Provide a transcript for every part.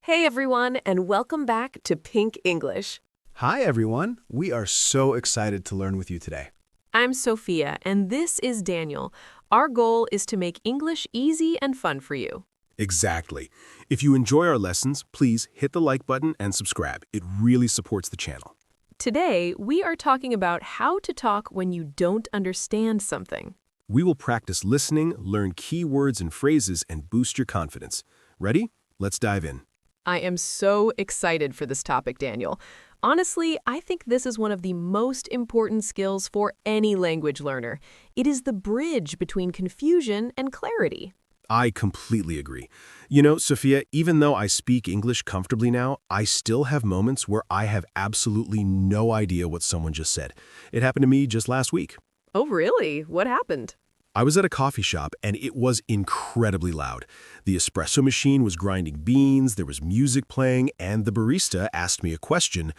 Hey everyone, and welcome back to Pink English. Hi, everyone. We are so excited to learn with you today. I'm Sophia, and this is Daniel. Our goal is to make English easy and fun for you. Exactly. If you enjoy our lessons, please hit the like button and subscribe. It really supports the channel. Today, we are talking about how to talk when you don't understand something. We will practice listening, learn key words and phrases, and boost your confidence. Ready? Let's dive in. I am so excited for this topic, Daniel. Honestly, I think this is one of the most important skills for any language learner. It is the bridge between confusion and clarity. I completely agree. You know, Sophia, even though I speak English comfortably now, I still have moments where I have absolutely no idea what someone just said. It happened to me just last week. Oh, really? What happened? I was at a coffee shop and it was incredibly loud. The espresso machine was grinding beans, there was music playing, and the barista asked me a question.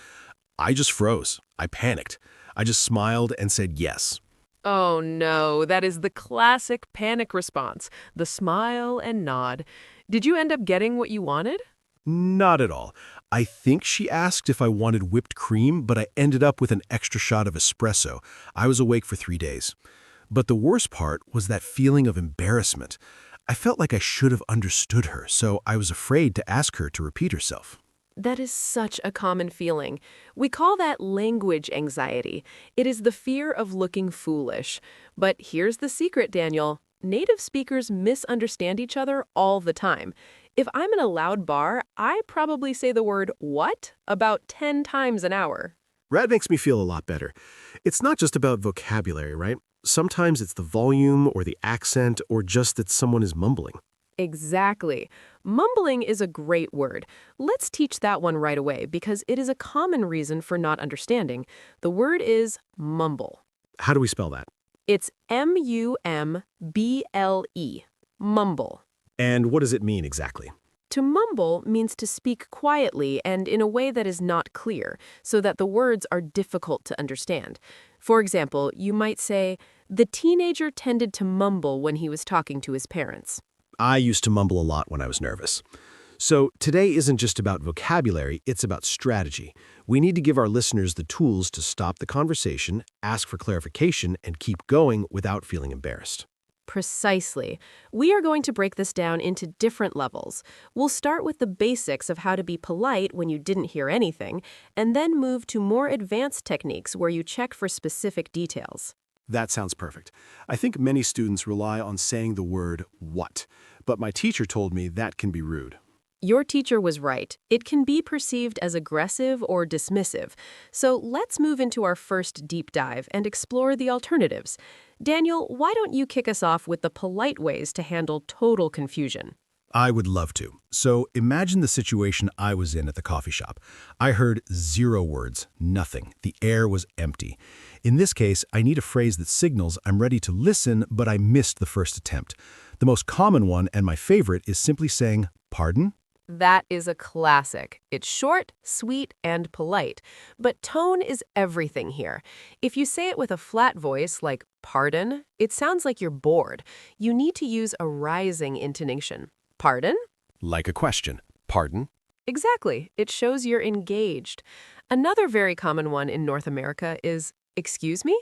I just froze. I panicked. I just smiled and said yes. Oh no, that is the classic panic response, the smile and nod. Did you end up getting what you wanted? Not at all. I think she asked if I wanted whipped cream, but I ended up with an extra shot of espresso. I was awake for 3 days. But the worst part was that feeling of embarrassment. I felt like I should have understood her, so I was afraid to ask her to repeat herself. That is such a common feeling. We call that language anxiety. It is the fear of looking foolish. But here's the secret, Daniel. Native speakers misunderstand each other all the time. If I'm in a loud bar, I probably say the word what about 10 times an hour. That makes me feel a lot better. It's not just about vocabulary, right? Sometimes it's the volume or the accent or just that someone is mumbling. Exactly. Mumbling is a great word. Let's teach that one right away because it is a common reason for not understanding. The word is mumble. How do we spell that? It's M-U-M-B-L-E. Mumble. And what does it mean exactly? To mumble means to speak quietly and in a way that is not clear, so that the words are difficult to understand. For example, you might say, the teenager tended to mumble when he was talking to his parents. I used to mumble a lot when I was nervous. So today isn't just about vocabulary, it's about strategy. We need to give our listeners the tools to stop the conversation, ask for clarification, and keep going without feeling embarrassed. Precisely. We are going to break this down into different levels. We'll start with the basics of how to be polite when you didn't hear anything, and then move to more advanced techniques where you check for specific details. That sounds perfect. I think many students rely on saying the word what, but my teacher told me that can be rude. Your teacher was right. It can be perceived as aggressive or dismissive. So let's move into our first deep dive and explore the alternatives. Daniel, why don't you kick us off with the polite ways to handle total confusion? I would love to. So imagine the situation I was in at the coffee shop. I heard 0 words, nothing. The air was empty. In this case, I need a phrase that signals I'm ready to listen, but I missed the first attempt. The most common one and my favorite is simply saying, "Pardon?" That is a classic. It's short, sweet, and polite. But tone is everything here. If you say it with a flat voice like pardon, it sounds like you're bored. You need to use a rising intonation. Pardon? Like a question. Pardon? Exactly. It shows you're engaged. Another very common one in North America is excuse me?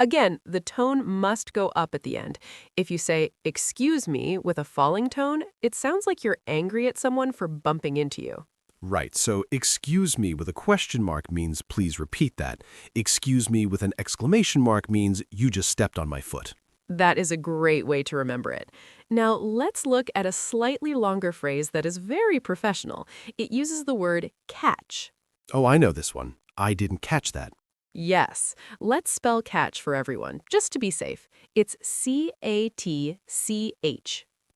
Again, the tone must go up at the end. If you say, excuse me, with a falling tone, it sounds like you're angry at someone for bumping into you. Right, so excuse me with a question mark means please repeat that. Excuse me with an exclamation mark means you just stepped on my foot. That is a great way to remember it. Now, let's look at a slightly longer phrase that is very professional. It uses the word catch. Oh, I know this one. I didn't catch that. Yes, let's spell catch for everyone, just to be safe. It's C-A-T-C-H.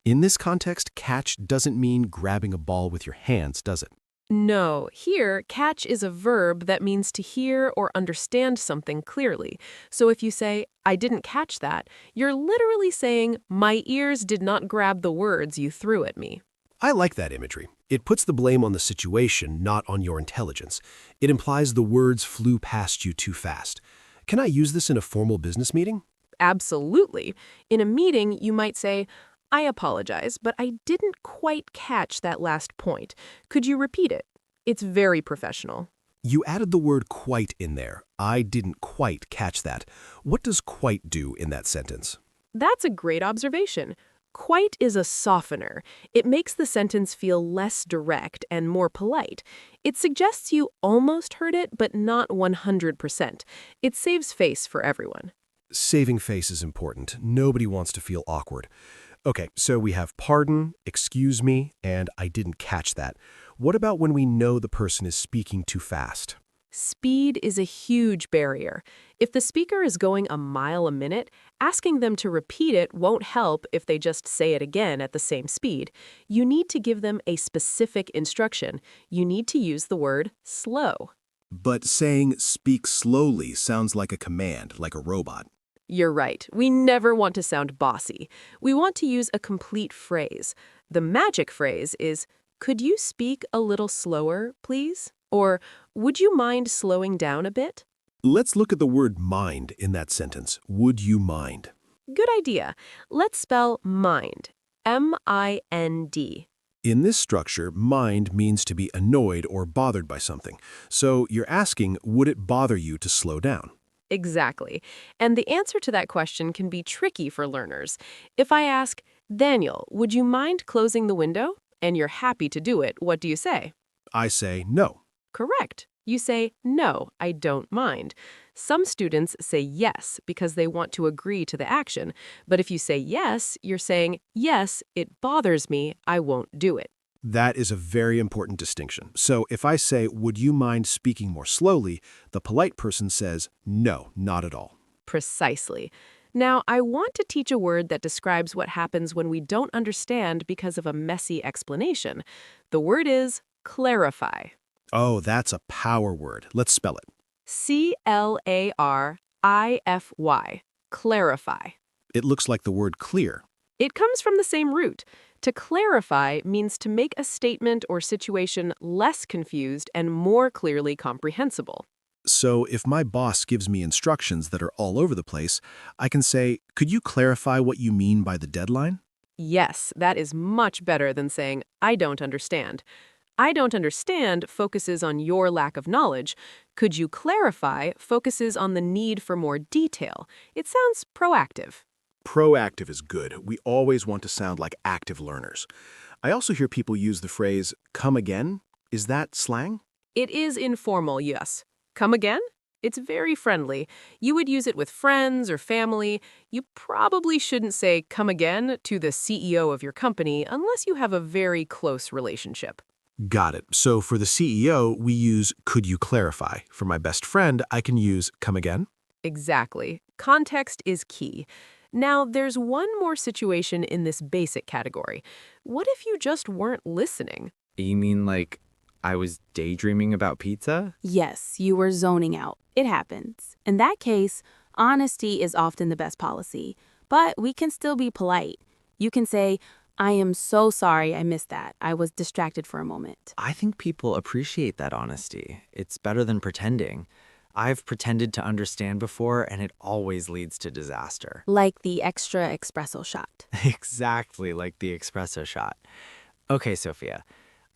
In this context, catch doesn't mean grabbing a ball with your hands, does it? No, here, catch is a verb that means to hear or understand something clearly. So if you say, I didn't catch that, you're literally saying, my ears did not grab the words you threw at me. I like that imagery. It puts the blame on the situation, not on your intelligence. It implies the words flew past you too fast. Can I use this in a formal business meeting? Absolutely. In a meeting, you might say, I apologize, but I didn't quite catch that last point. Could you repeat it? It's very professional. You added the word quite in there. I didn't quite catch that. What does quite do in that sentence? That's a great observation. Quite is a softener. It makes the sentence feel less direct and more polite. It suggests you almost heard it, but not 100%. It saves face for everyone. Saving face is important. Nobody wants to feel awkward. Okay, so we have pardon, excuse me, and I didn't catch that. What about when we know the person is speaking too fast? Speed is a huge barrier. If the speaker is going a mile a minute, asking them to repeat it won't help if they just say it again at the same speed. You need to give them a specific instruction. You need to use the word slow. But saying speak slowly sounds like a command, like a robot. You're right. We never want to sound bossy. We want to use a complete phrase. The magic phrase is, "Could you speak a little slower, please?" Or, "Would you mind slowing down a bit?" Let's look at the word mind in that sentence. Would you mind? Good idea. Let's spell mind. M-I-N-D. In this structure, mind means to be annoyed or bothered by something. So you're asking, would it bother you to slow down? Exactly. And the answer to that question can be tricky for learners. If I ask, "Daniel, would you mind closing the window?" and you're happy to do it, what do you say? I say no. Correct. You say, "No, I don't mind." Some students say yes because they want to agree to the action. But if you say yes, you're saying, "Yes, it bothers me, I won't do it." That is a very important distinction. So if I say, would you mind speaking more slowly, the polite person says, no, not at all. Precisely. Now, I want to teach a word that describes what happens when we don't understand because of a messy explanation. The word is clarify. Oh, that's a power word. Let's spell it. C-L-A-R-I-F-Y. Clarify. It looks like the word clear. It comes from the same root. To clarify means to make a statement or situation less confused and more clearly comprehensible. So if my boss gives me instructions that are all over the place, I can say, could you clarify what you mean by the deadline? Yes, that is much better than saying, "I don't understand." "I don't understand" focuses on your lack of knowledge. "Could you clarify" focuses on the need for more detail. It sounds proactive. Proactive is good. We always want to sound like active learners. I also hear people use the phrase, come again. Is that slang? It is informal, yes. Come again? It's very friendly. You would use it with friends or family. You probably shouldn't say "come again" to the CEO of your company unless you have a very close relationship. Got it. So for the CEO, we use could you clarify. For my best friend, I can use come again. Exactly. Context is key. Now, there's one more situation in this basic category. What if you just weren't listening? You mean like I was daydreaming about pizza? Yes, you were zoning out. It happens. In that case, honesty is often the best policy, but we can still be polite. You can say, "I am so sorry I missed that. I was distracted for a moment." I think people appreciate that honesty. It's better than pretending. I've pretended to understand before, and it always leads to disaster. Like the extra espresso shot. Exactly like the espresso shot. Okay, Sophia,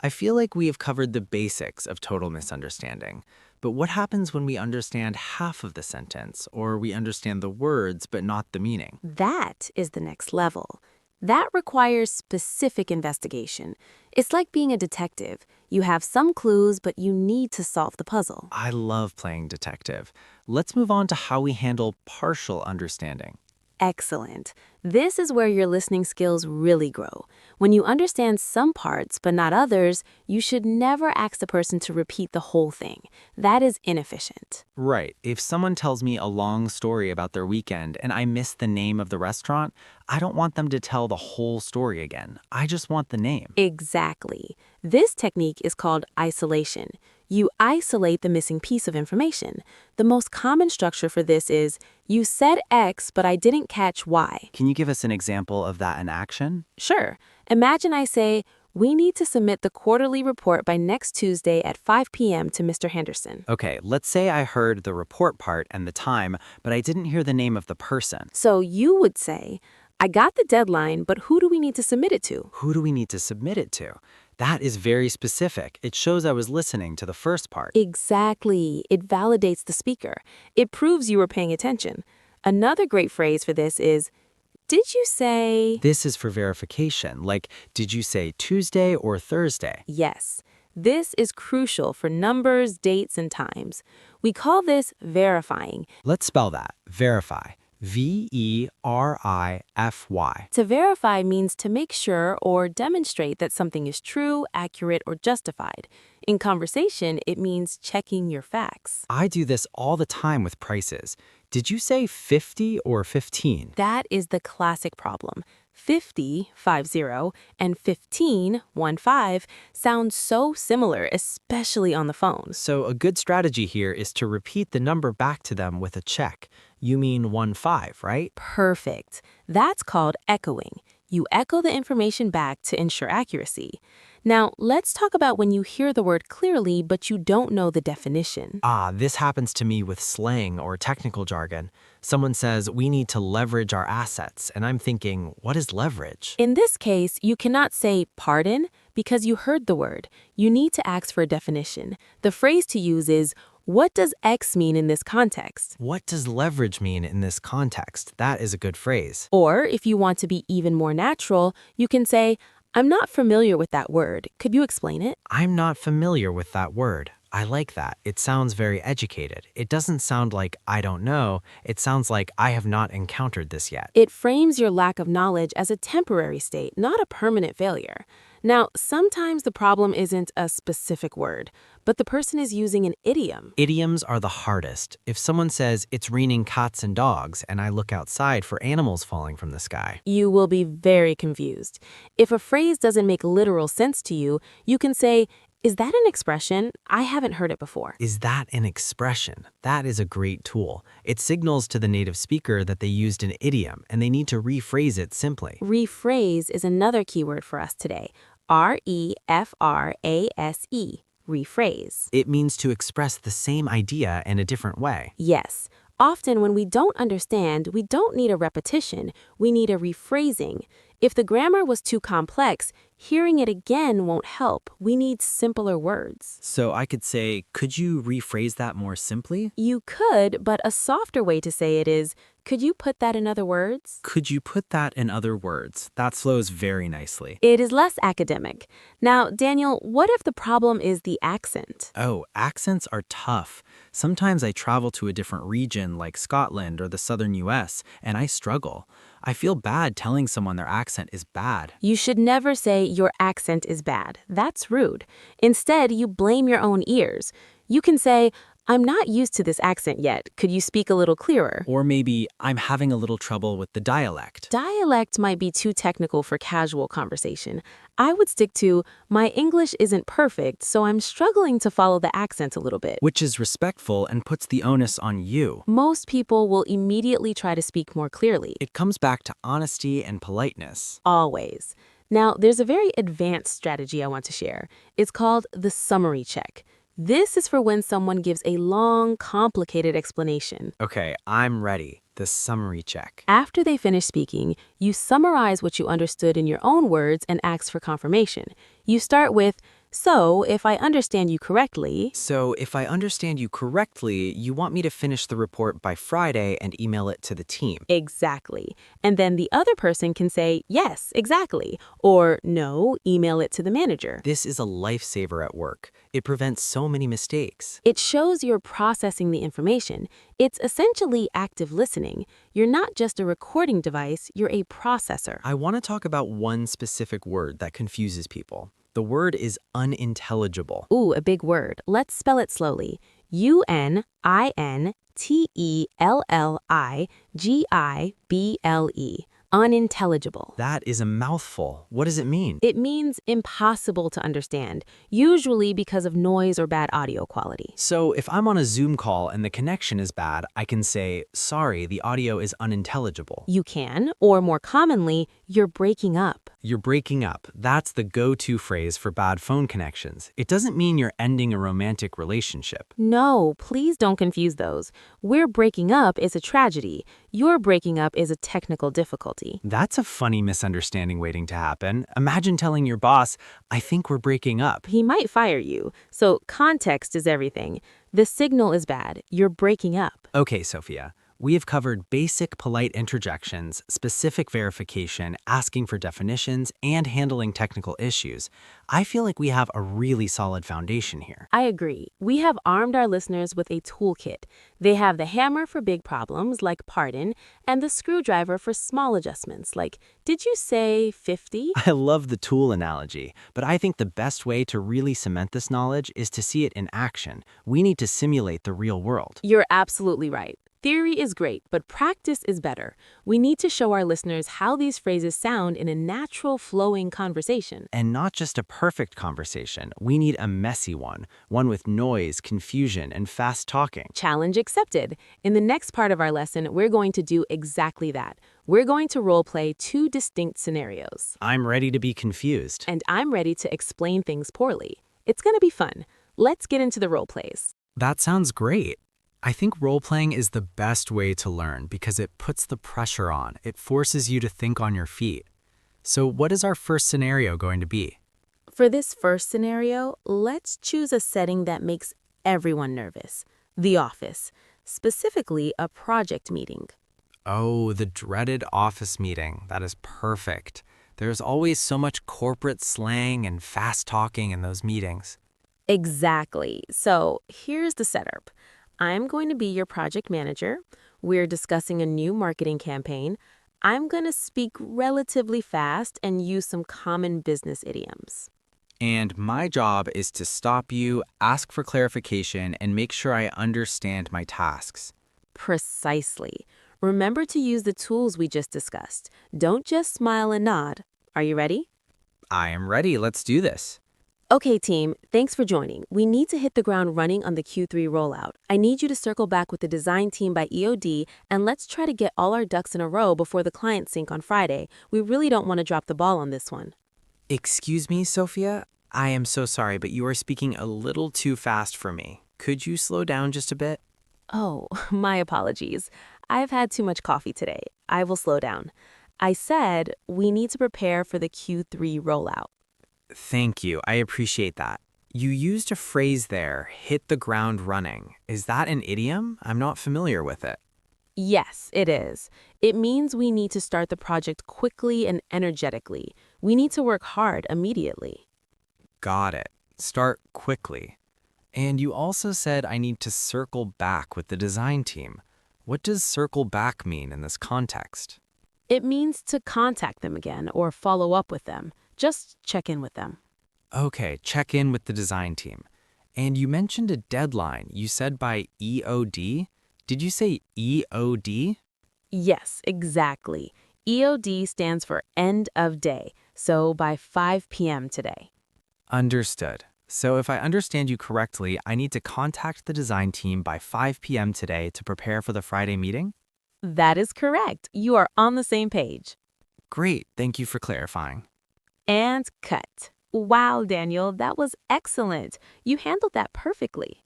I feel like we have covered the basics of total misunderstanding. But what happens when we understand half of the sentence, or we understand the words but not the meaning? That is the next level. That requires specific investigation. It's like being a detective. You have some clues, but you need to solve the puzzle. I love playing detective. Let's move on to how we handle partial understanding. Excellent. This is where your listening skills really grow. When you understand some parts but not others, you should never ask the person to repeat the whole thing. That is inefficient. Right. If someone tells me a long story about their weekend and I miss the name of the restaurant, I don't want them to tell the whole story again. I just want the name. Exactly. This technique is called isolation. You isolate the missing piece of information. The most common structure for this is, you said X, but I didn't catch Y. Can you give us an example of that in action? Sure. Imagine I say, we need to submit the quarterly report by next Tuesday at 5 p.m. to Mr. Henderson. Okay, let's say I heard the report part and the time, but I didn't hear the name of the person. So you would say, I got the deadline, but who do we need to submit it to? Who do we need to submit it to? That is very specific. It shows I was listening to the first part. Exactly. It validates the speaker. It proves you were paying attention. Another great phrase for this is, did you say? This is for verification, like, did you say Tuesday or Thursday? Yes. This is crucial for numbers, dates, and times. We call this verifying. Let's spell that. Verify. V-E-R-I-F-Y. To verify means to make sure or demonstrate that something is true, accurate, or justified. In conversation, it means checking your facts. I do this all the time with prices. Did you say 50 or 15? That is the classic problem. 50, 50, and 15, 15, sound so similar, especially on the phone. So a good strategy here is to repeat the number back to them with a check. You mean 15, right? Perfect. That's called echoing. You echo the information back to ensure accuracy. Now, let's talk about when you hear the word clearly, but you don't know the definition. This happens to me with slang or technical jargon. Someone says, we need to leverage our assets, and I'm thinking, what is leverage? In this case, you cannot say pardon because you heard the word. You need to ask for a definition. The phrase to use is, what does X mean in this context? What does leverage mean in this context? That is a good phrase. Or if you want to be even more natural, you can say, I'm not familiar with that word. Could you explain it? I'm not familiar with that word. I like that. It sounds very educated. It doesn't sound like I don't know. It sounds like I have not encountered this yet. It frames your lack of knowledge as a temporary state, not a permanent failure. Now, sometimes the problem isn't a specific word, but the person is using an idiom. Idioms are the hardest. If someone says, it's raining cats and dogs, and I look outside for animals falling from the sky. You will be very confused. If a phrase doesn't make literal sense to you, you can say, is that an expression? I haven't heard it before. Is that an expression? That is a great tool. It signals to the native speaker that they used an idiom, and they need to rephrase it simply. Rephrase is another keyword for us today. R-E-F-R-A-S-E. Rephrase. It means to express the same idea in a different way. Yes. Often when we don't understand, we don't need a repetition. We need a rephrasing. If the grammar was too complex, hearing it again won't help. We need simpler words. So I could say, could you rephrase that more simply? You could, but a softer way to say it is, could you put that in other words? Could you put that in other words? That flows very nicely. It is less academic. Now, Daniel, what if the problem is the accent? Oh, accents are tough. Sometimes I travel to a different region like Scotland or the southern US, and I struggle. I feel bad telling someone their accent is bad. You should never say your accent is bad. That's rude. Instead, you blame your own ears. You can say, I'm not used to this accent yet. Could you speak a little clearer? Or maybe I'm having a little trouble with the dialect. Dialect might be too technical for casual conversation. I would stick to, my English isn't perfect, so I'm struggling to follow the accent a little bit. Which is respectful and puts the onus on you. Most people will immediately try to speak more clearly. It comes back to honesty and politeness. Always. Now, there's a very advanced strategy I want to share. It's called the summary check. This is for when someone gives a long, complicated explanation. Okay, I'm ready. The summary check. After they finish speaking, you summarize what you understood in your own words and ask for confirmation. You start with, so, if I understand you correctly... So, if I understand you correctly, you want me to finish the report by Friday and email it to the team. Exactly. And then the other person can say, yes, exactly. Or, no, email it to the manager. This is a lifesaver at work. It prevents so many mistakes. It shows you're processing the information. It's essentially active listening. You're not just a recording device, you're a processor. I want to talk about one specific word that confuses people. The word is unintelligible. Ooh, a big word. Let's spell it slowly. U-N-I-N-T-E-L-L-I-G-I-B-L-E. Unintelligible. That is a mouthful. What does it mean? It means impossible to understand, usually because of noise or bad audio quality. So if I'm on a Zoom call and the connection is bad, I can say, sorry, the audio is unintelligible. You can, or more commonly, you're breaking up. you're breaking up. That's the go-to phrase for bad phone connections. It doesn't mean you're ending a romantic relationship. No, please don't confuse those. We're breaking up is a tragedy. Your breaking up is a technical difficulty. That's a funny misunderstanding waiting to happen. Imagine telling your boss, I think we're breaking up. He might fire you, so context is everything. The signal is bad. You're breaking up. Okay, Sophia. We have covered basic polite interjections, specific verification, asking for definitions, and handling technical issues. I feel like we have a really solid foundation here. I agree. We have armed our listeners with a toolkit. They have the hammer for big problems, like pardon, and the screwdriver for small adjustments, like, did you say 50? I love the tool analogy, but I think the best way to really cement this knowledge is to see it in action. We need to simulate the real world. You're absolutely right. Theory is great, but practice is better. We need to show our listeners how these phrases sound in a natural, flowing conversation. And not just a perfect conversation. We need a messy one with noise, confusion, and fast talking. Challenge accepted. In the next part of our lesson, we're going to do exactly that. We're going to role-play 2 distinct scenarios. I'm ready to be confused. And I'm ready to explain things poorly. It's going to be fun. Let's get into the role-plays. That sounds great. I think role-playing is the best way to learn because it puts the pressure on. It forces you to think on your feet. So what is our first scenario going to be? For this first scenario, let's choose a setting that makes everyone nervous. The office, specifically a project meeting. Oh, the dreaded office meeting. That is perfect. There's always so much corporate slang and fast talking in those meetings. Exactly. So here's the setup. I'm going to be your project manager. We're discussing a new marketing campaign. I'm going to speak relatively fast and use some common business idioms. And my job is to stop you, ask for clarification, and make sure I understand my tasks. Precisely. Remember to use the tools we just discussed. Don't just smile and nod. Are you ready? I am ready. Let's do this. Okay, team, thanks for joining. We need to hit the ground running on the Q3 rollout. I need you to circle back with the design team by EOD, and let's try to get all our ducks in a row before the client sync on Friday. We really don't want to drop the ball on this one. Excuse me, Sophia? I am so sorry, but you are speaking a little too fast for me. Could you slow down just a bit? Oh, my apologies. I've had too much coffee today. I will slow down. I said we need to prepare for the Q3 rollout. Thank you. I appreciate that. You used a phrase there, hit the ground running. Is that an idiom? I'm not familiar with it. Yes, it is. It means we need to start the project quickly and energetically. We need to work hard immediately. Got it. Start quickly. And you also said I need to circle back with the design team. What does circle back mean in this context? It means to contact them again or follow up with them. Just check in with them. Okay, check in with the design team. And you mentioned a deadline. You said by EOD? Did you say EOD? Yes, exactly. EOD stands for end of day, so by 5 p.m. today. Understood. So if I understand you correctly, I need to contact the design team by 5 p.m. today to prepare for the Friday meeting? That is correct. You are on the same page. Great, thank you for clarifying. And cut. Wow, Daniel, that was excellent. You handled that perfectly.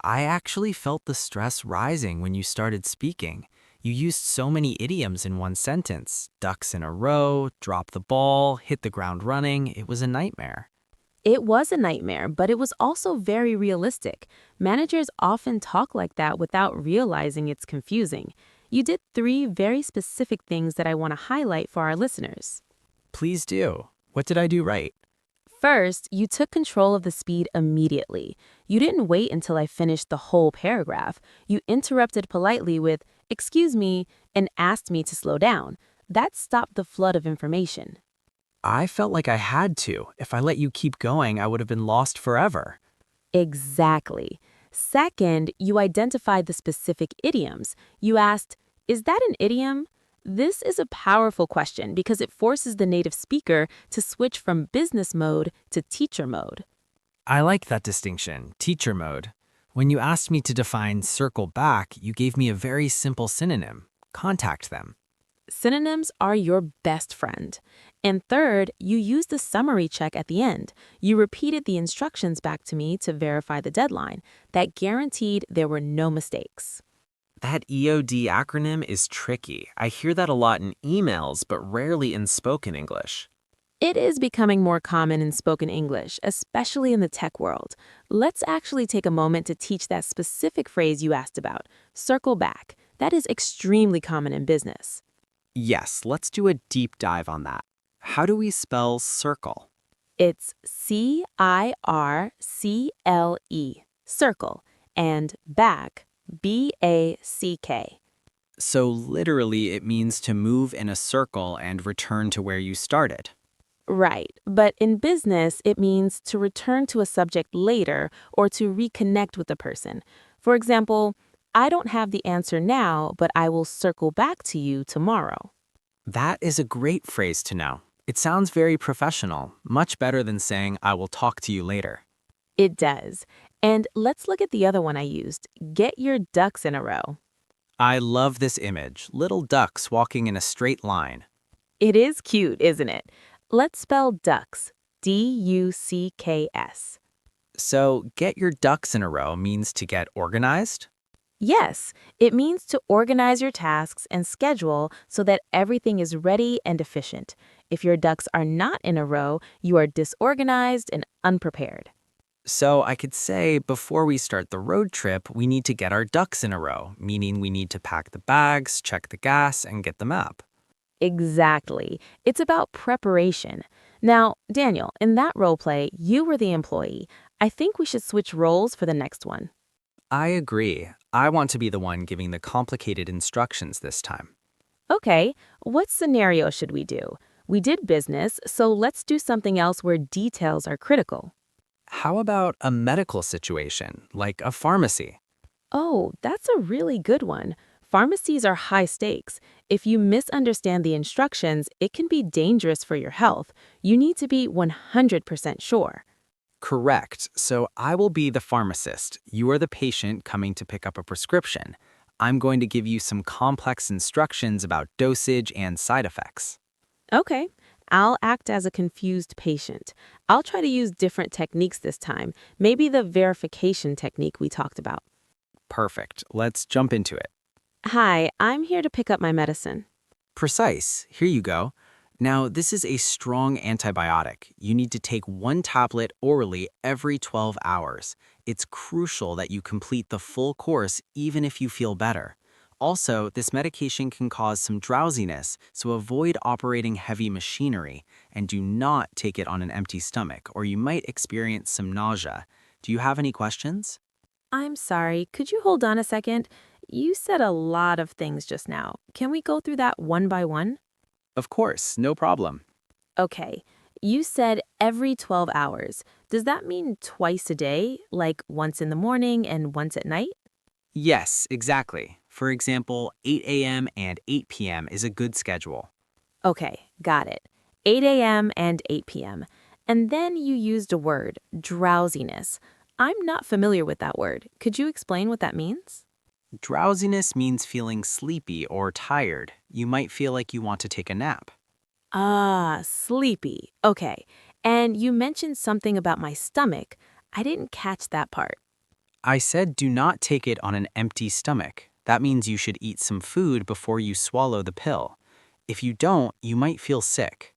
I actually felt the stress rising when you started speaking. You used so many idioms in one sentence. Ducks in a row, drop the ball, hit the ground running. It was a nightmare. It was a nightmare, but it was also very realistic. Managers often talk like that without realizing it's confusing. You did 3 very specific things that I want to highlight for our listeners. Please do. What did I do right? First, you took control of the speed immediately. You didn't wait until I finished the whole paragraph. You interrupted politely with, "Excuse me," and asked me to slow down. That stopped the flood of information. I felt like I had to. If I let you keep going, I would have been lost forever. Exactly. Second, you identified the specific idioms. You asked, "Is that an idiom?" This is a powerful question because it forces the native speaker to switch from business mode to teacher mode. I like that distinction, teacher mode. When you asked me to define circle back, you gave me a very simple synonym, contact them. Synonyms are your best friend. And third, you use the summary check at the end. You repeated the instructions back to me to verify the deadline. That guaranteed there were no mistakes. That EOD acronym is tricky. I hear that a lot in emails, but rarely in spoken English. It is becoming more common in spoken English, especially in the tech world. Let's actually take a moment to teach that specific phrase you asked about, circle back. That is extremely common in business. Yes, let's do a deep dive on that. How do we spell circle? It's CIRCLE, circle, and back, BACK. So literally it means to move in a circle and return to where you started. Right, but in business, it means to return to a subject later or to reconnect with a person. For example, I don't have the answer now, but I will circle back to you tomorrow. That is a great phrase to know. It sounds very professional, much better than saying, I will talk to you later. It does. And let's look at the other one I used, get your ducks in a row. I love this image, little ducks walking in a straight line. It is cute, isn't it? Let's spell ducks, DUCKS. So get your ducks in a row means to get organized? Yes, it means to organize your tasks and schedule so that everything is ready and efficient. If your ducks are not in a row, you are disorganized and unprepared. So I could say before we start the road trip, we need to get our ducks in a row, meaning we need to pack the bags, check the gas, and get the map. Exactly. It's about preparation. Now, Daniel, in that role play, you were the employee. I think we should switch roles for the next one. I agree. I want to be the one giving the complicated instructions this time. Okay, what scenario should we do? We did business, so let's do something else where details are critical. How about a medical situation, like a pharmacy? Oh, that's a really good one. Pharmacies are high stakes. If you misunderstand the instructions, it can be dangerous for your health. You need to be 100% sure. Correct. So I will be the pharmacist. You are the patient coming to pick up a prescription. I'm going to give you some complex instructions about dosage and side effects. Okay, I'll act as a confused patient. I'll try to use different techniques this time, maybe the verification technique we talked about. Perfect. Let's jump into it. Hi, I'm here to pick up my medicine. Precise. Here you go. Now, this is a strong antibiotic. You need to take 1 tablet orally every 12 hours. It's crucial that you complete the full course even if you feel better. Also, this medication can cause some drowsiness, so avoid operating heavy machinery and do not take it on an empty stomach or you might experience some nausea. Do you have any questions? I'm sorry, could you hold on a second? You said a lot of things just now. Can we go through that one by one? Of course, no problem. Okay, you said every 12 hours. Does that mean twice a day, like once in the morning and once at night? Yes, exactly. For example, 8 a.m. and 8 p.m. is a good schedule. Okay, got it. 8 a.m. and 8 p.m. And then you used a word, drowsiness. I'm not familiar with that word. Could you explain what that means? Drowsiness means feeling sleepy or tired. You might feel like you want to take a nap. Ah, sleepy. Okay. And you mentioned something about my stomach. I didn't catch that part. I said do not take it on an empty stomach. That means you should eat some food before you swallow the pill. If you don't, you might feel sick.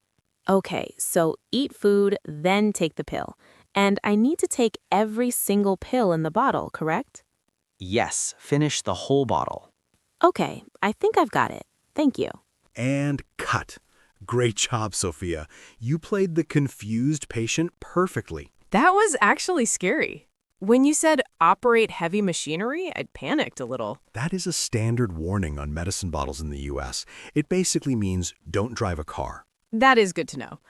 Okay, so eat food, then take the pill. And I need to take every single pill in the bottle, correct? Yes, finish the whole bottle. Okay, I think I've got it. Thank you. And cut. Great job, Sophia. You played the confused patient perfectly. That was actually scary. When you said operate heavy machinery, I panicked a little. That is a standard warning on medicine bottles in the US. It basically means don't drive a car. That is good to know.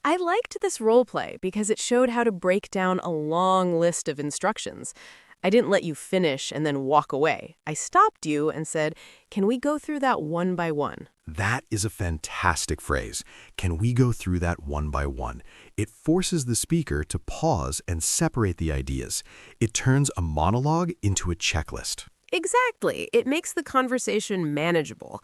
I liked this role play because it showed how to break down a long list of instructions. I didn't let you finish and then walk away. I stopped you and said, can we go through that one by one? That is a fantastic phrase. Can we go through that one by one? It forces the speaker to pause and separate the ideas. It turns a monologue into a checklist. Exactly. It makes the conversation manageable.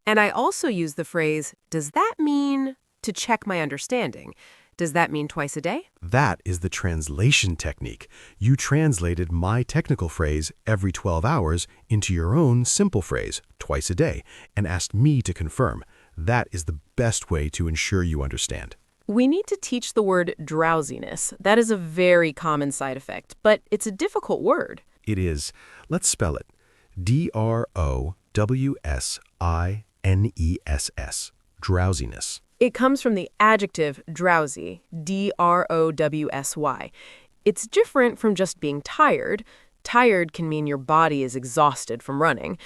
And I also use the phrase, does that mean, to check my understanding. Does that mean twice a day? That is the translation technique. You translated my technical phrase every 12 hours into your own simple phrase, twice a day, and asked me to confirm. That is the best way to ensure you understand. We need to teach the word drowsiness. That is a very common side effect, but it's a difficult word. It is. Let's spell it. D-R-O-W-S-I-N-E-S-S. Drowsiness. It comes from the adjective drowsy, D-R-O-W-S-Y. It's different from just being tired. Tired can mean your body is exhausted from running.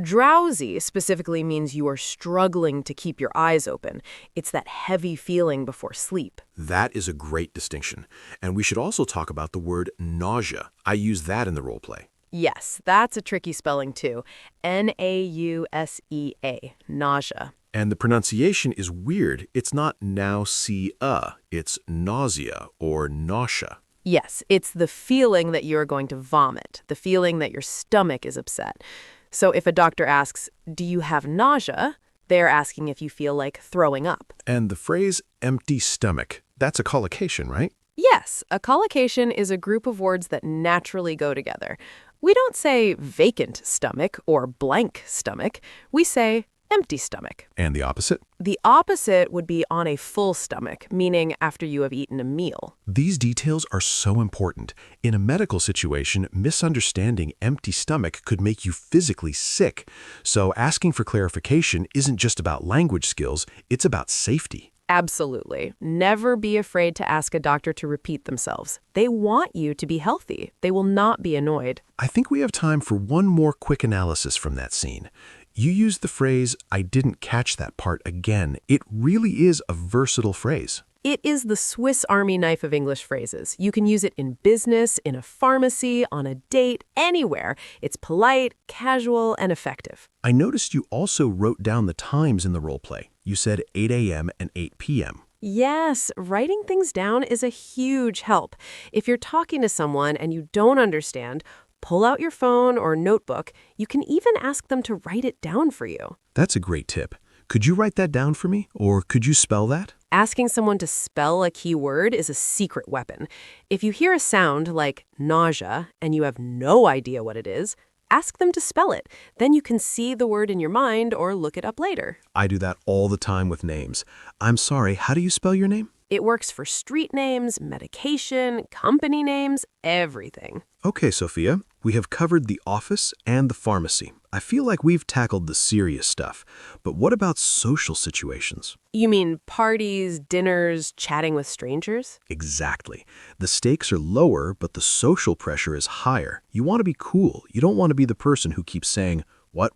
Drowsy specifically means you are struggling to keep your eyes open. It's that heavy feeling before sleep. That is a great distinction. And we should also talk about the word nausea. I use that in the role play. Yes, that's a tricky spelling too. N-A-U-S-E-A, nausea. And the pronunciation is weird. It's not nausea, it's nausea or nausea. Yes, it's the feeling that you're going to vomit, the feeling that your stomach is upset. So if a doctor asks, do you have nausea? They're asking if you feel like throwing up. And the phrase empty stomach, that's a collocation, right? Yes, a collocation is a group of words that naturally go together. We don't say vacant stomach or blank stomach. We say empty stomach. And the opposite? The opposite would be on a full stomach, meaning after you have eaten a meal. These details are so important. In a medical situation, misunderstanding empty stomach could make you physically sick. So asking for clarification isn't just about language skills, it's about safety. Absolutely. Never be afraid to ask a doctor to repeat themselves. They want you to be healthy. They will not be annoyed. I think we have time for one more quick analysis from that scene. You used the phrase, I didn't catch that part again. It really is a versatile phrase. It is the Swiss Army knife of English phrases. You can use it in business, in a pharmacy, on a date, anywhere. It's polite, casual, and effective. I noticed you also wrote down the times in the role play. You said 8 a.m. and 8 p.m. Yes, writing things down is a huge help. If you're talking to someone and you don't understand, pull out your phone or notebook. You can even ask them to write it down for you. That's a great tip. Could you write that down for me? Or could you spell that? Asking someone to spell a key word is a secret weapon. If you hear a sound like nausea and you have no idea what it is, ask them to spell it. Then you can see the word in your mind or look it up later. I do that all the time with names. I'm sorry, how do you spell your name? It works for street names, medication, company names, everything. Okay, Sophia, we have covered the office and the pharmacy. I feel like we've tackled the serious stuff. But what about social situations? You mean parties, dinners, chatting with strangers? Exactly. The stakes are lower, but the social pressure is higher. You want to be cool. You don't want to be the person who keeps saying, what?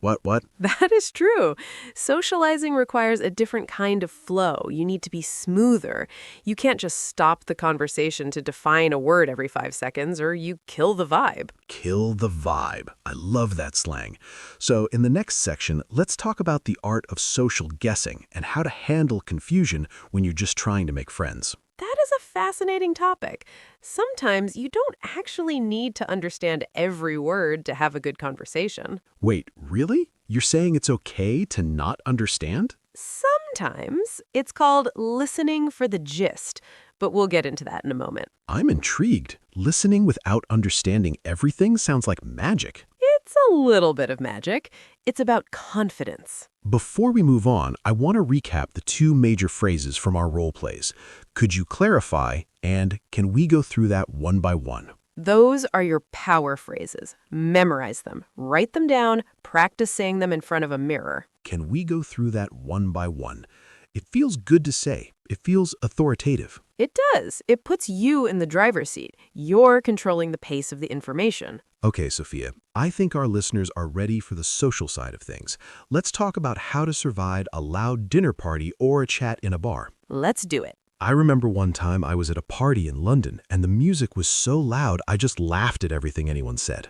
That is true. Socializing requires a different kind of flow. You need to be smoother. You can't just stop the conversation to define a word every 5 seconds, or you kill the vibe. Kill the vibe. I love that slang. So in the next section, let's talk about the art of social guessing and how to handle confusion when you're just trying to make friends. That is a fascinating topic. Sometimes you don't actually need to understand every word to have a good conversation. Wait, really? You're saying it's okay to not understand? Sometimes. It's called listening for the gist, but we'll get into that in a moment. I'm intrigued. Listening without understanding everything sounds like magic. It's a little bit of magic. It's about confidence. Before we move on, I want to recap the 2 major phrases from our role plays. Could you clarify, and can we go through that one by one? Those are your power phrases. Memorize them. Write them down. Practice saying them in front of a mirror. Can we go through that one by one? It feels good to say. It feels authoritative. It does. It puts you in the driver's seat. You're controlling the pace of the information. Okay, Sophia, I think our listeners are ready for the social side of things. Let's talk about how to survive a loud dinner party or a chat in a bar. Let's do it. I remember one time I was at a party in London, and the music was so loud I just laughed at everything anyone said.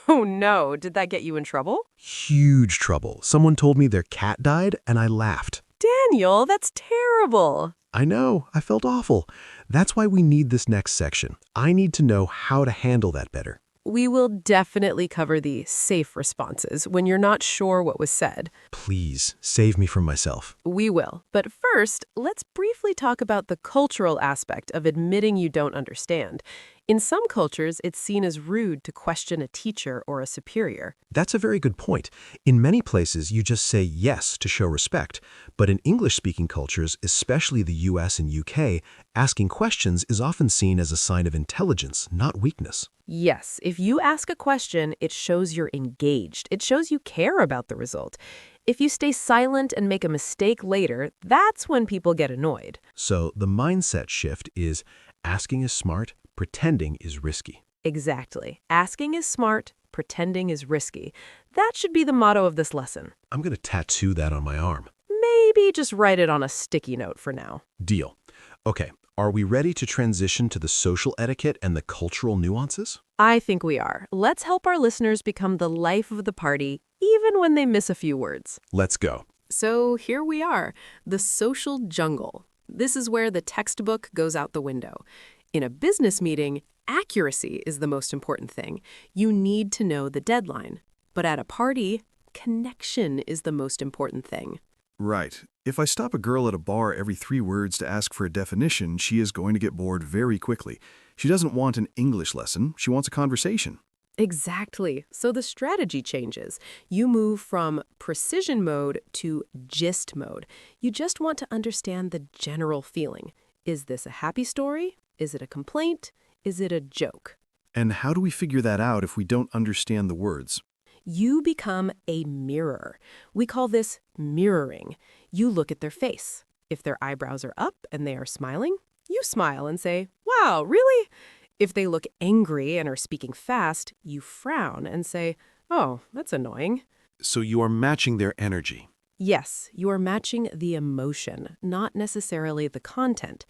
Oh no, did that get you in trouble? Huge trouble. Someone told me their cat died, and I laughed. Daniel, that's terrible. I know, I felt awful. That's why we need this next section. I need to know how to handle that better. We will definitely cover the safe responses when you're not sure what was said. Please, save me from myself. We will. But first, let's briefly talk about the cultural aspect of admitting you don't understand. In some cultures, it's seen as rude to question a teacher or a superior. That's a very good point. In many places, you just say yes to show respect. But in English-speaking cultures, especially the US and UK, asking questions is often seen as a sign of intelligence, not weakness. Yes, if you ask a question, it shows you're engaged. It shows you care about the result. If you stay silent and make a mistake later, that's when people get annoyed. So the mindset shift is asking is smart, pretending is risky. Exactly. Asking is smart, pretending is risky. That should be the motto of this lesson. I'm going to tattoo that on my arm. Maybe just write it on a sticky note for now. Deal. Okay, are we ready to transition to the social etiquette and the cultural nuances? I think we are. Let's help our listeners become the life of the party, even when they miss a few words. Let's go. So here we are, the social jungle. This is where the textbook goes out the window. In a business meeting, accuracy is the most important thing. You need to know the deadline. But at a party, connection is the most important thing. Right. If I stop a girl at a bar every 3 words to ask for a definition, she is going to get bored very quickly. She doesn't want an English lesson, she wants a conversation. Exactly. So the strategy changes. You move from precision mode to gist mode. You just want to understand the general feeling. Is this a happy story? Is it a complaint? Is it a joke? And how do we figure that out if we don't understand the words? You become a mirror. We call this mirroring. You look at their face. If their eyebrows are up and they are smiling, you smile and say, "Wow, really?" If they look angry and are speaking fast, you frown and say, "Oh, that's annoying." So you are matching their energy. Yes, you are matching the emotion, not necessarily the content.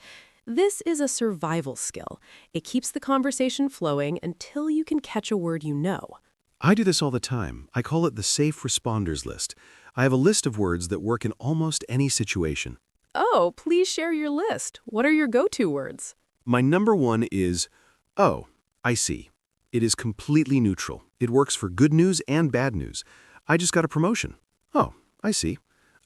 This is a survival skill. It keeps the conversation flowing until you can catch a word you know. I do this all the time. I call it the safe responders list. I have a list of words that work in almost any situation. Oh, please share your list. What are your go-to words? My number 1 is, "Oh, I see." It is completely neutral. It works for good news and bad news. I just got a promotion. Oh, I see.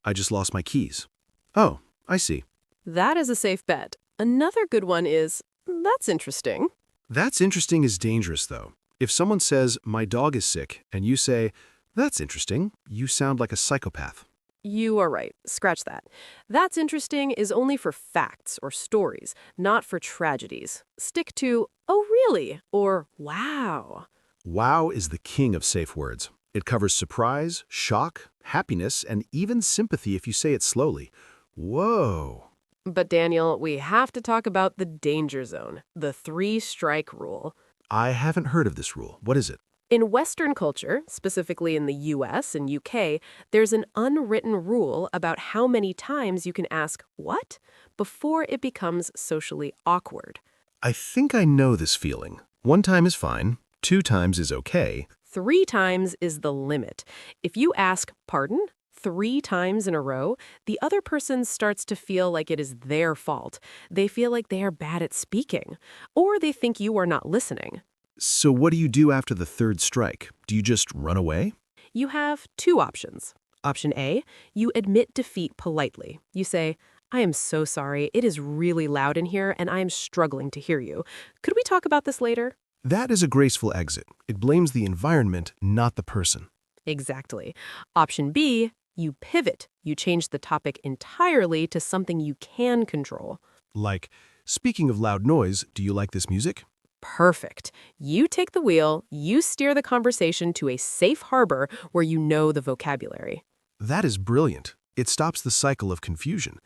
I just lost my keys. Oh, I see. That is a safe bet. Another good one is, "That's interesting." That's interesting is dangerous, though. If someone says, "My dog is sick," and you say, "That's interesting," you sound like a psychopath. You are right. Scratch that. That's interesting is only for facts or stories, not for tragedies. Stick to, "Oh, really?" or "Wow." Wow is the king of safe words. It covers surprise, shock, happiness, and even sympathy if you say it slowly. Whoa. But Daniel, we have to talk about the danger zone, the 3-strike rule. I haven't heard of this rule. What is it? In Western culture, specifically in the US and UK, there's an unwritten rule about how many times you can ask "what?" before it becomes socially awkward. I think I know this feeling. 1 time is fine. 2 times is okay. 3 times is the limit. If you ask "pardon?" 3 times in a row, the other person starts to feel like it is their fault. They feel like they are bad at speaking, or they think you are not listening. So what do you do after the 3rd strike? Do you just run away? You have 2 options. Option A, you admit defeat politely. You say, "I am so sorry. It is really loud in here and I am struggling to hear you. Could we talk about this later?" That is a graceful exit. It blames the environment, not the person. Exactly. Option B, you pivot. You change the topic entirely to something you can control. Like, "Speaking of loud noise, do you like this music?" Perfect. You take the wheel, you steer the conversation to a safe harbor where you know the vocabulary. That is brilliant. It stops the cycle of confusion.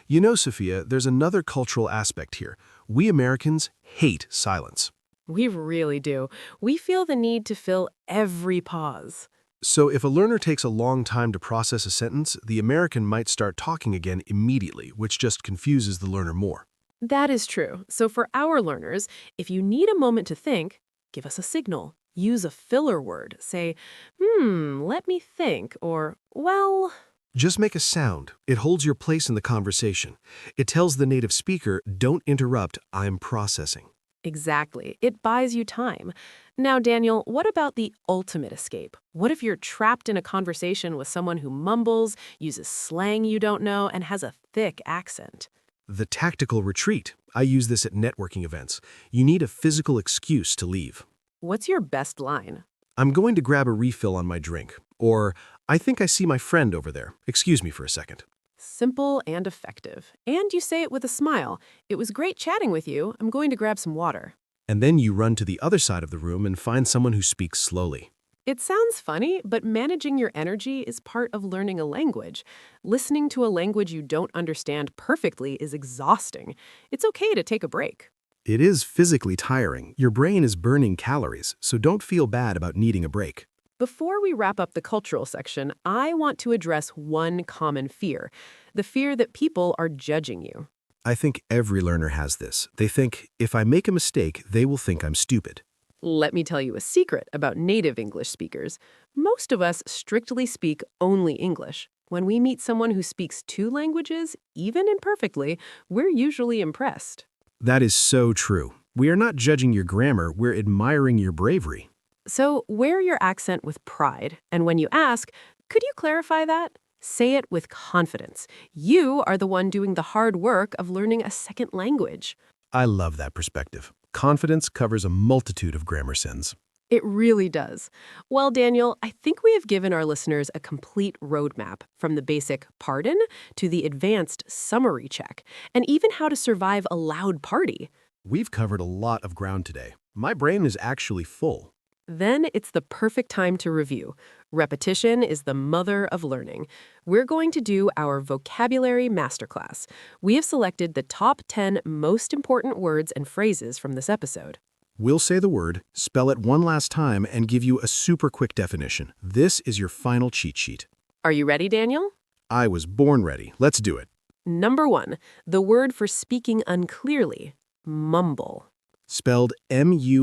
You know, Sophia, there's another cultural aspect here. We Americans hate silence. We really do. We feel the need to fill every pause. So if a learner takes a long time to process a sentence, the American might start talking again immediately, which just confuses the learner more. That is true. So for our learners, if you need a moment to think, give us a signal. Use a filler word. Say, let me think, or, well... Just make a sound. It holds your place in the conversation. It tells the native speaker, "Don't interrupt, I'm processing." Exactly. It buys you time. Now, Daniel, what about the ultimate escape? What if you're trapped in a conversation with someone who mumbles, uses slang you don't know, and has a thick accent? The tactical retreat. I use this at networking events. You need a physical excuse to leave. What's your best line? I'm going to grab a refill on my drink. Or, I think I see my friend over there. Excuse me for a second. Simple and effective. And you say it with a smile. It was great chatting with you. I'm going to grab some water. And then you run to the other side of the room and find someone who speaks slowly. It sounds funny, but managing your energy is part of learning a language. Listening to a language you don't understand perfectly is exhausting. It's okay to take a break. It is physically tiring. Your brain is burning calories, so don't feel bad about needing a break. Before we wrap up the cultural section, I want to address one common fear, the fear that people are judging you. I think every learner has this. They think, if I make a mistake, they will think I'm stupid. Let me tell you a secret about native English speakers. Most of us strictly speak only English. When we meet someone who speaks two languages, even imperfectly, we're usually impressed. That is so true. We are not judging your grammar, we're admiring your bravery. So wear your accent with pride, and when you ask, could you clarify that? Say it with confidence. You are the one doing the hard work of learning a second language. I love that perspective. Confidence covers a multitude of grammar sins. It really does. Well, Daniel, I think we have given our listeners a complete roadmap from the basic pardon to the advanced summary check, and even how to survive a loud party. We've covered a lot of ground today. My brain is actually full. Then it's the perfect time to review. Repetition is the mother of learning. We're going to do our vocabulary masterclass. We have selected the top 10 most important words and phrases from this episode. We'll say the word, spell it one last time, and give you a super quick definition. This is your final cheat sheet. Are you ready, Daniel? I was born ready. Let's do it. Number 1, the word for speaking unclearly, mumble. Spelled M-U-M-B-L-E.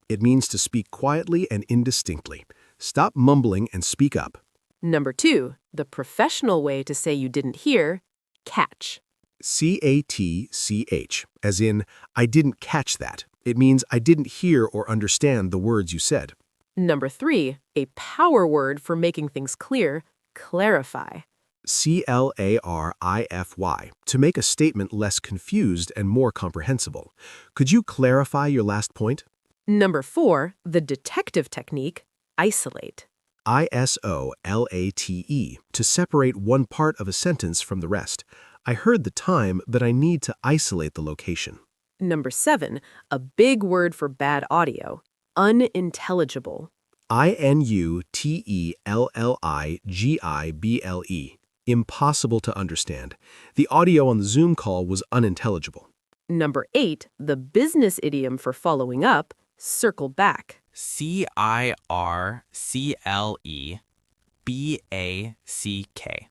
It means to speak quietly and indistinctly. Stop mumbling and speak up. Number 2, the professional way to say you didn't hear, catch. C-A-T-C-H, as in, I didn't catch that. It means I didn't hear or understand the words you said. Number 3, a power word for making things clear, clarify. C-L-A-R-I-F-Y, to make a statement less confused and more comprehensible. Could you clarify your last point? Number 4, the detective technique, isolate. I-S-O-L-A-T-E, to separate one part of a sentence from the rest. I heard the time, but I need to isolate the location. Number 7, a big word for bad audio, unintelligible. I-N-U-T-E-L-L-I-G-I-B-L-E, impossible to understand. The audio on the Zoom call was unintelligible. Number 8, the business idiom for following up, circle back. C-I-R-C-L-E-B-A-C-K.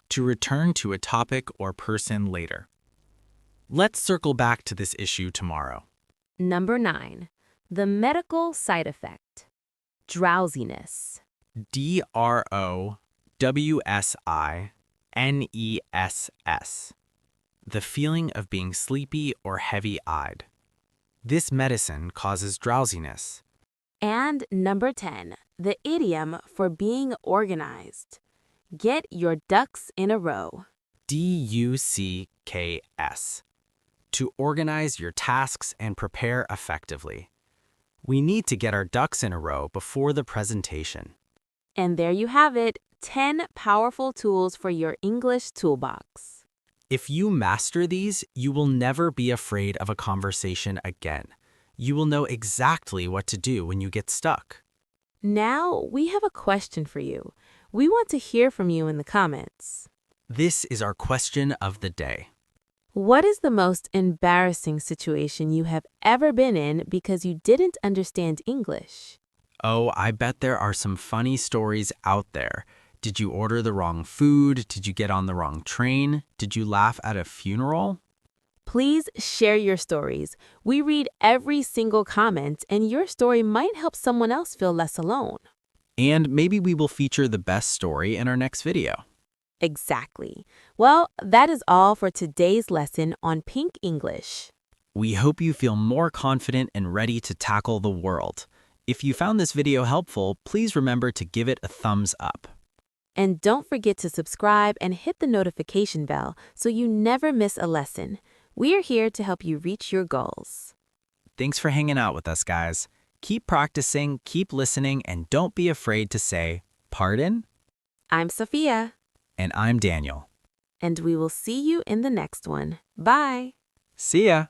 To return to a topic or person later. Let's circle back to this issue tomorrow. Number 9, the medical side effect, drowsiness. D-R-O-W-S-I-N-E-S-S. The feeling of being sleepy or heavy-eyed. This medicine causes drowsiness. And number 10, the idiom for being organized, get your ducks in a row. D-U-C-K-S. To organize your tasks and prepare effectively. We need to get our ducks in a row before the presentation. And there you have it, 10 powerful tools for your English toolbox. If you master these, you will never be afraid of a conversation again. You will know exactly what to do when you get stuck. Now, we have a question for you. We want to hear from you in the comments. This is our question of the day. What is the most embarrassing situation you have ever been in because you didn't understand English? Oh, I bet there are some funny stories out there. Did you order the wrong food? Did you get on the wrong train? Did you laugh at a funeral? Please share your stories. We read every single comment, and your story might help someone else feel less alone. And maybe we will feature the best story in our next video. Exactly. Well, that is all for today's lesson on Pink English. We hope you feel more confident and ready to tackle the world. If you found this video helpful, please remember to give it a thumbs up. And don't forget to subscribe and hit the notification bell so you never miss a lesson. We are here to help you reach your goals. Thanks for hanging out with us, guys. Keep practicing, keep listening, and don't be afraid to say, "Pardon?" I'm Sophia. And I'm Daniel. And we will see you in the next one. Bye. See ya!